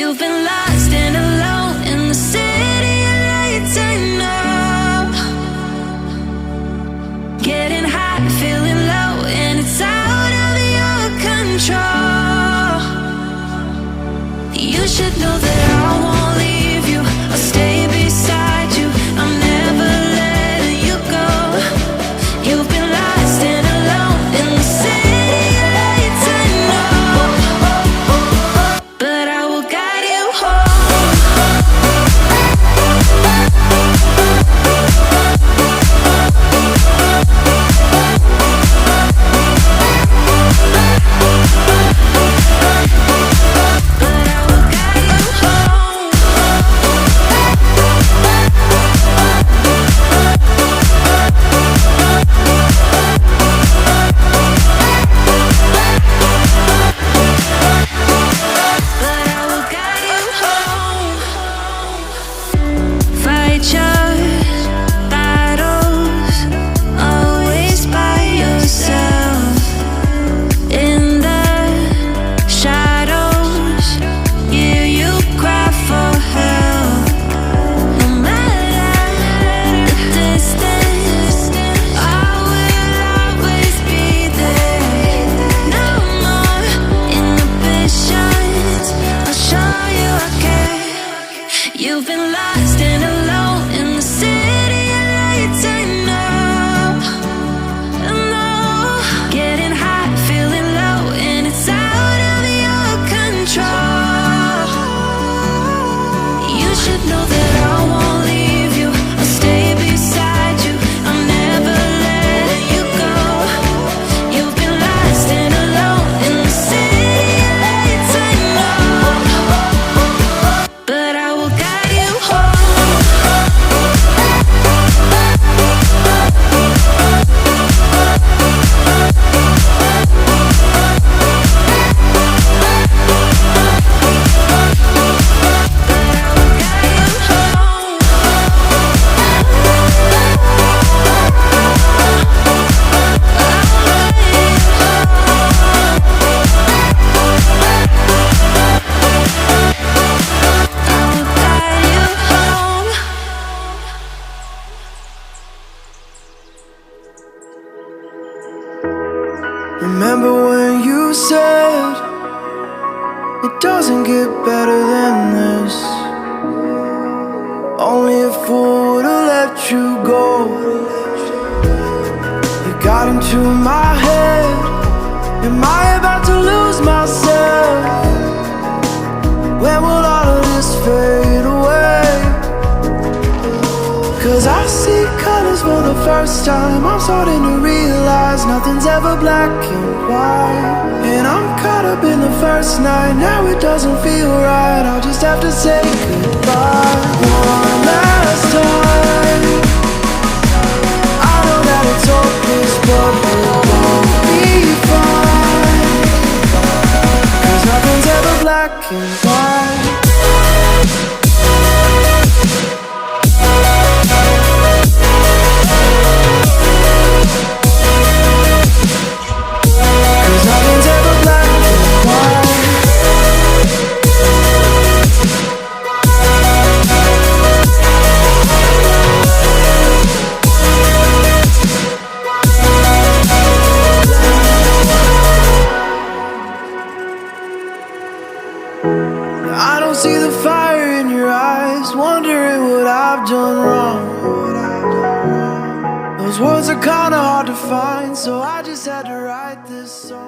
You've been lost and alone in the city of lights. I know. Getting high, feeling low, and it's out of your control. You should know that I won't leave you. I'll stay beside you. I'm never letting you go. You've been lost and alone in the city of lights. I know, but I will guide you home. But I will guide you home. But I will guide you home. Fight your battles, always by yourself. In the shadows, hear you cry for help. No matter the distance, I will always be there. No more inhibitions, I'll show you I care. You've been lost and alone in the city of lights. I know, I know. Getting high, feeling low, and it's out of your control. You should know that I won't leave you. I'll stay beside you. I'm never letting you go. You've been lost and alone in the city of lights. I know, but I will guide you home. Remember when you said it doesn't get better than this? Only a fool would've let you go. You got into my head. Am I about to lose myself? When will all of this fade away? 'Cause I see colors for the first time. I'm starting to realize nothing's ever black and white. And I'm caught up in the first night. Now it doesn't feel right. I'll just have to say goodbye one last time. I know that it's hopeless, but we'll both be fine. 'Cause nothing's ever black and white. Nothing's ever black and white. I don't see the fire in your eyes, wondering what I've done wrong. Those words are kinda hard to find, so I just had to write this song.